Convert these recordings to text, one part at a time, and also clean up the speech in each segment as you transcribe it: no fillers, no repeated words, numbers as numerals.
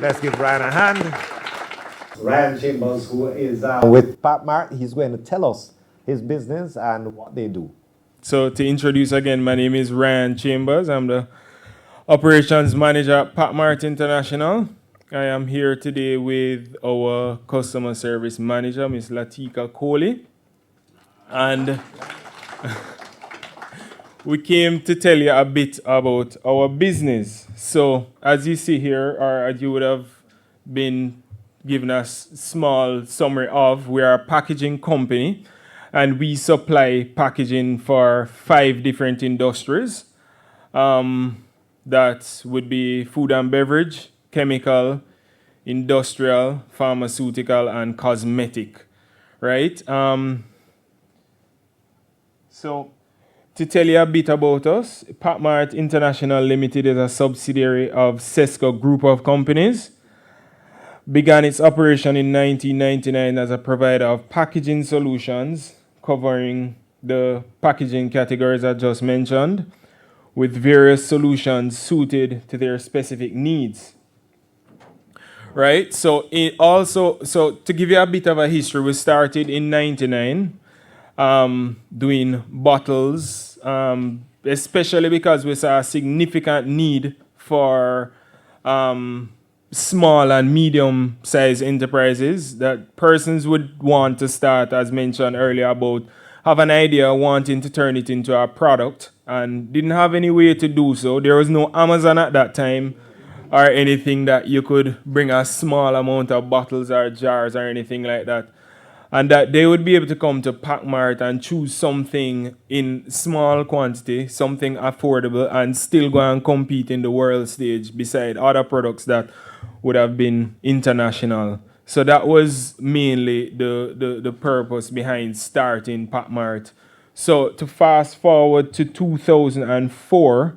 Let's give Ryan a hand. Ryan Chambers, who is with P Mart, he's going to tell us his business and what they do. So to introduce again, my name is Ryan Chambers. I'm the operations manager at P Mart International. I am here today with our customer service manager, Ms. Latika Kohli. And we came to tell you a bit about our business. So as you see here, or as you would have been given a small summary of, we are a packaging company and we supply packaging for 5 different industries. That would be food and beverage, chemical, industrial, pharmaceutical, and cosmetic, right? So to tell you a bit about us, P Mart International Limited is a subsidiary of Sesco Group of Companies. Began its operation in 1999 as a provider of packaging solutions covering the packaging categories I just mentioned, with various solutions suited to their specific needs. Right? So to give you a bit of a history, we started in 99 doing bottles, especially because we saw a significant need for small and medium-sized enterprises that persons would want to start, as mentioned earlier, about have an idea wanting to turn it into a product and didn't have any way to do so. There was no Amazon at that time or anything that you could bring a small amount of bottles or jars or anything like that. And that they would be able to come to P Mart and choose something in small quantity, something affordable, and still go and compete in the world stage beside other products that would have been international. So that was mainly the purpose behind starting P Mart. So to fast forward to 2004,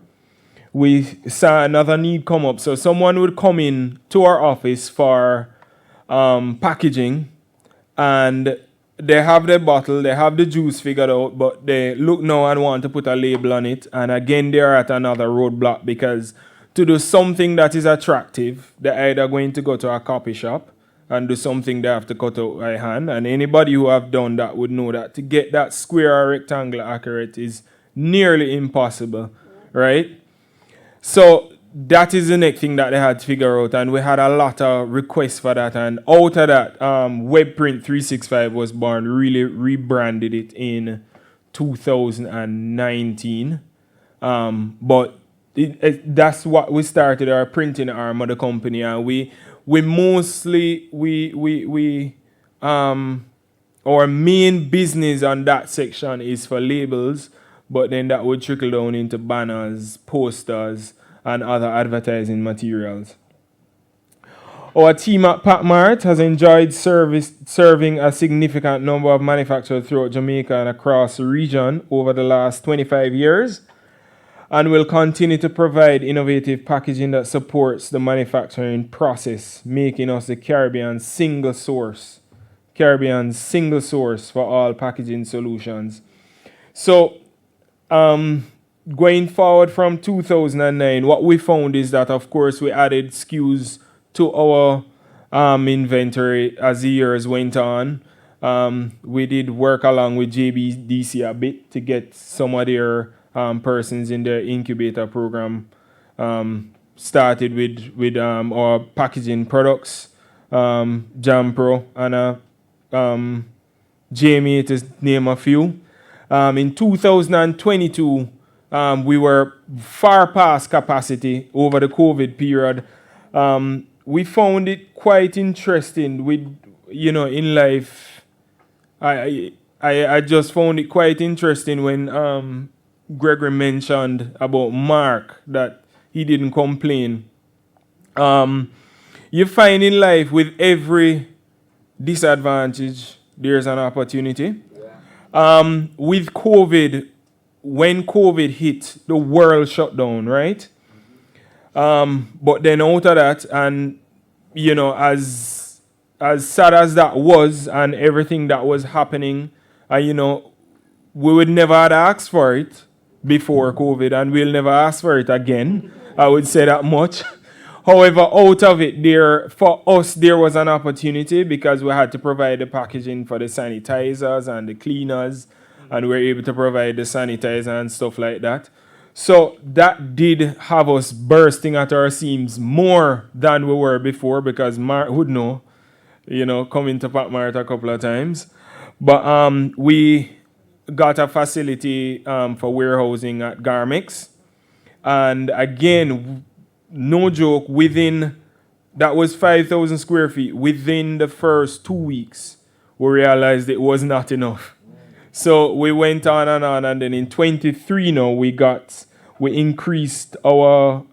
we saw another need come up. So someone would come in to our office for packaging, and they have the bottle, they have the juice figured out, but they look now and want to put a label on it. And again, they're at another roadblock because to do something that is attractive, they're either going to go to a copy shop and do something they have to cut out by hand. And anybody who have done that would know that to get that square or rectangle accurate is nearly impossible, right? So that is the next thing that they had to figure out, and we had a lot of requests for that. And out of that, Webprint 365 was born. We really rebranded it in 2019, but that's what we started our printing arm of the company, and we mostly our main business on that section is for labels, but then that would trickle down into banners, posters, and other advertising materials. Our team at P Mart has enjoyed serving a significant number of manufacturers throughout Jamaica and across the region over the last 25 years, and will continue to provide innovative packaging that supports the manufacturing process, making us the Caribbean's single source for all packaging solutions. So, going forward from 2009, what we found is that, of course, we added SKUs to our inventory as the years went on. We did work along with JBDC a bit to get some of their persons in their incubator program started with our packaging products, Jam Pro and Jamie, to name a few. In 2022, we were far past capacity over the COVID period. We found it quite interesting with, in life. I just found it quite interesting when Gregory mentioned about Mark, that he didn't complain. You find in life with every disadvantage, there's an opportunity. With COVID, when COVID hit, the world shut down, right? But then out of that, and as sad as that was, and everything that was happening, we would never have asked for it before COVID, and we'll never ask for it again. I would say that much. However, out of it, for us, there was an opportunity because we had to provide the packaging for the sanitizers and the cleaners, and we were able to provide the sanitizer and stuff like that. So that did have us bursting at our seams more than we were before because Mark would know, coming to Pat Mart a couple of times. But we got a facility for warehousing at Garmix. And again, no joke, that was 5,000 square feet. Within the first 2 weeks, we realized it was not enough. So we went on, and then in 23 now, we increased our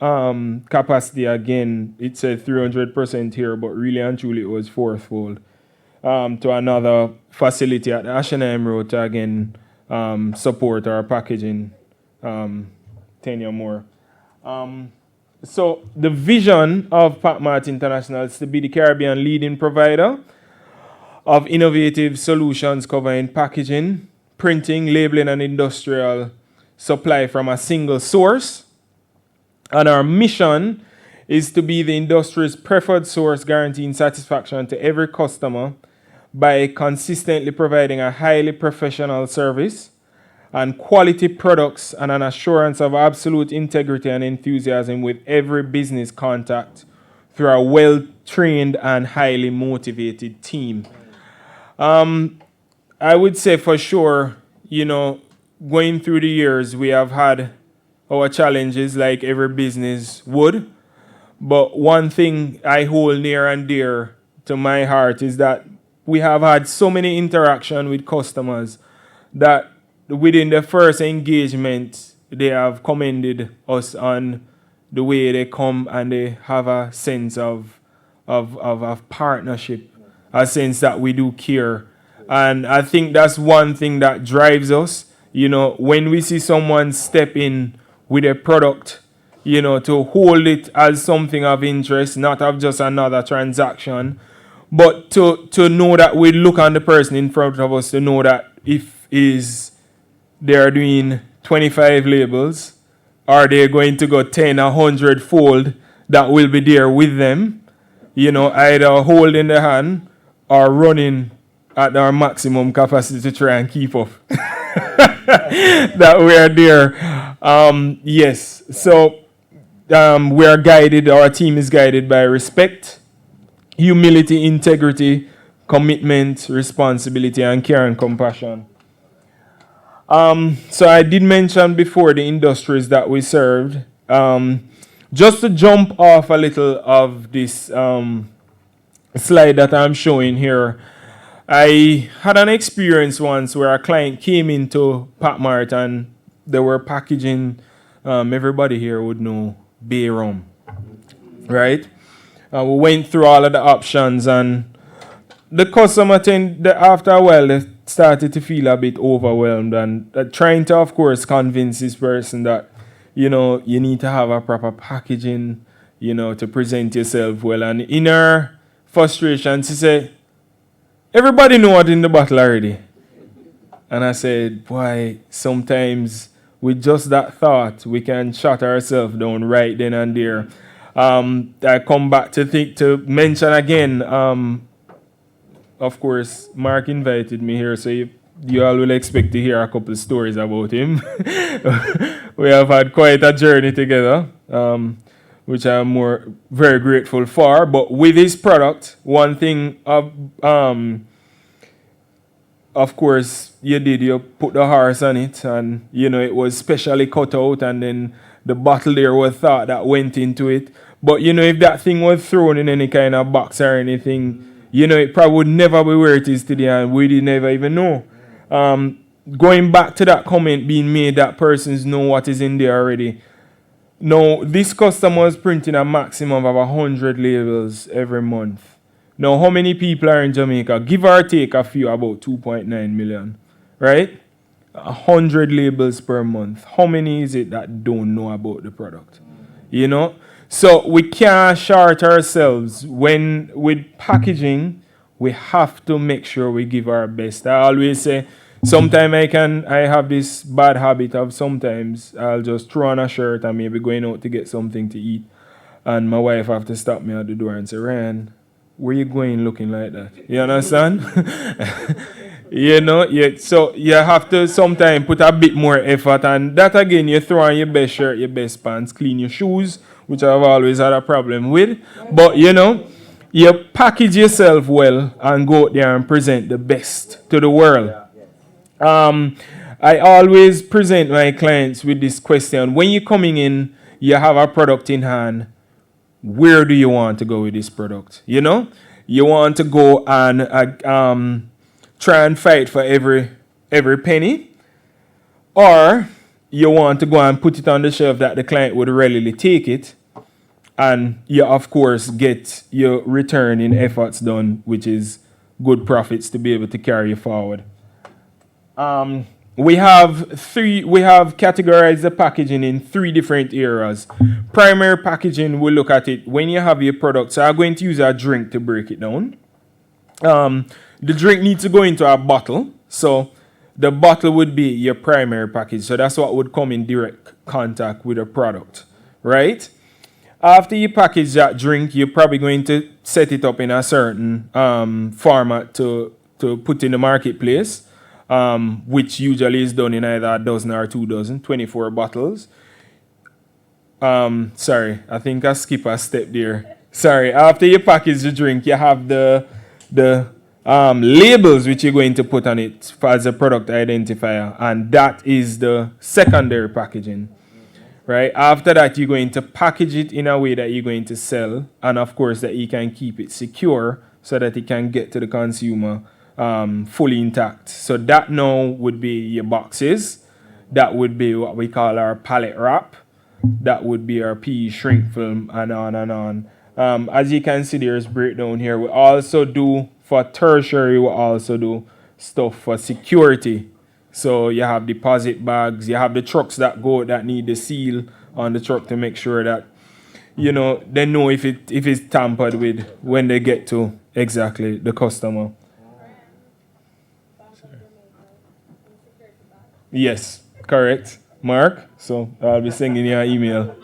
capacity again. It said 300% here, but really and truly it was fourfold to another facility at Ashenheim Road to again support our packaging 10 year more. So the vision of P Mart International is to be the Caribbean leading provider of innovative solutions covering packaging, printing, labeling, and industrial supply from a single source. And our mission is to be the industry's preferred source, guaranteeing satisfaction to every customer by consistently providing a highly professional service and quality products and an assurance of absolute integrity and enthusiasm with every business contact through a well-trained and highly motivated team. I would say for sure, going through the years, we have had our challenges like every business would. But one thing I hold near and dear to my heart is that we have had so many interactions with customers that within the first engagement, they have commended us on the way they come and they have a sense of partnership, a sense that we do care. And I think that's one thing that drives us. When we see someone step in with a product, to hold it as something of interest, not of just another transaction, but to know that we look on the person in front of us to know that if they are doing 25 labels, are they going to go 10, 100 fold that will be there with them, either holding the hand or running at our maximum capacity to try and keep up. That we are there. Yes. So we are guided, our team is guided by respect, humility, integrity, commitment, responsibility, and care and compassion. So I did mention before the industries that we served. Just to jump off a little of this slide that I'm showing here, I had an experience once where a client came into P Mart and they were packaging, everybody here would know, bay rum, right? We went through all of the options and the customer after a while, they started to feel a bit overwhelmed and trying to, of course, convince this person that, you need to have a proper packaging, to present yourself well. And in her frustration, she said, everybody know what's in the bottle already. And I said, boy, sometimes with just that thought, we can shut ourselves down right then and there. I come back to mention again, of course, Mark invited me here, so you all will expect to hear a couple of stories about him. We have had quite a journey together, which I'm very grateful for. But with this product, one thing, of course, you put the horse on it, and it was specially cut out, and then the bottle there was thought that went into it. But if that thing was thrown in any kind of box or anything, it probably would never be where it is today, and we did never even know. Going back to that comment being made, that persons know what is in there already. Now, this customer is printing a maximum of 100 labels every month. Now, how many people are in Jamaica? Give or take a few, about 2.9 million, right? 100 labels per month. How many is it that don't know about the product? So we can't short ourselves. With packaging, we have to make sure we give our best. I always say, sometimes I have this bad habit of sometimes I'll just throw on a shirt and maybe going out to get something to eat. and my wife have to stop me at the door and say, Ryan, where you going looking like that? You understand? So you have to sometimes put a bit more effort, and that again, you throw on your best shirt, your best pants, clean your shoes, which I've always had a problem with. But you package yourself well and go out there and present the best to the world. I always present my clients with this question. When you're coming in, you have a product in hand. Where do you want to go with this product? You want to go and try and fight for every penny, or you want to go and put it on the shelf that the client would readily take it, and you of course get your return in efforts done, which is good profits to be able to carry you forward. We have categorized the packaging in 3 different areas. Primary packaging, we'll look at it when you have your product. So I'm going to use a drink to break it down. The drink needs to go into a bottle. So the bottle would be your primary package. So that's what would come in direct contact with a product, right? After you package that drink, you're probably going to set it up in a certain format to put in the marketplace, which usually is done in either a dozen or 2 dozen, 24 bottles. Sorry, I think I skipped a step there. Sorry, after you package the drink, you have the labels which you're going to put on it as a product identifier, and that is the secondary packaging. Right? After that, you're going to package it in a way that you're going to sell, and of course that you can keep it secure so that it can get to the consumer fully intact. So that now would be your boxes. That would be what we call our pallet wrap. That would be our PE shrink film, and on and on. As you can see, there's breakdown here. We also do, for tertiary, we also do stuff for security. So you have deposit bags, you have the trucks that need the seal on the truck to make sure that, they know if it's tampered with when they get to exactly the customer. Yes, correct. Mark, so I'll be sending you an email.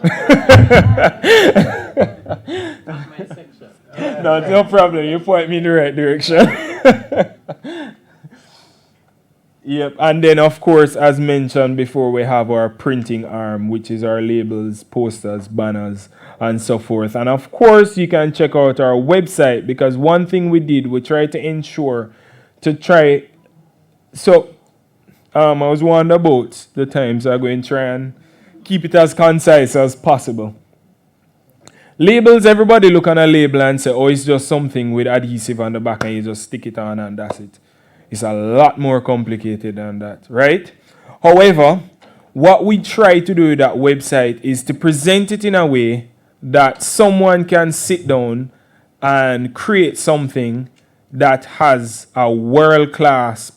No problem. You point me in the right direction. Yep, and then of course, as mentioned before, we have our printing arm, which is our labels, posters, banners, and so forth. And of course, you can check out our website, because one thing we tried to ensure I was wondering about the time, so I'm going to try and keep it as concise as possible. Labels, everybody look on a label and say, oh, it's just something with adhesive on the back and you just stick it on and that's it. It's a lot more complicated than that, right? However, what we try to do with that website is to present it in a way that someone can sit down and create something that has a world-class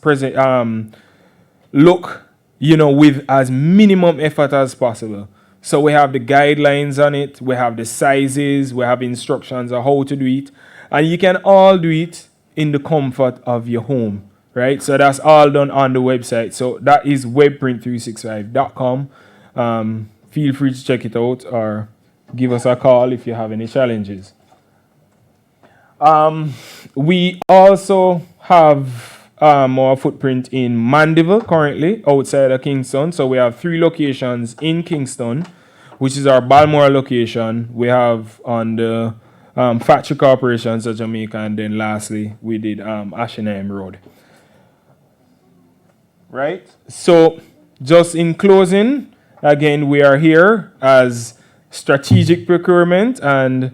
look, with as minimum effort as possible. So we have the guidelines on it, we have the sizes, we have instructions on how to do it, and you can all do it in the comfort of your home, right? So that's all done on the website. So that is webprint365.com. Feel free to check it out or give us a call if you have any challenges. We also have our footprint in Mandeville currently, outside of Kingston. So we have 3 locations in Kingston, which is our Balmore location. We have on the Factory Corporations of Jamaica, and then lastly, we did Ashenheim Road. Right? So just in closing, again, we are here as strategic procurement, and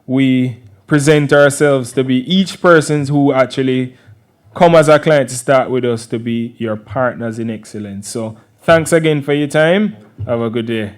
we present ourselves to be each person who actually come as a client to start with us to be your partners in excellence. So thanks again for your time. Have a good day.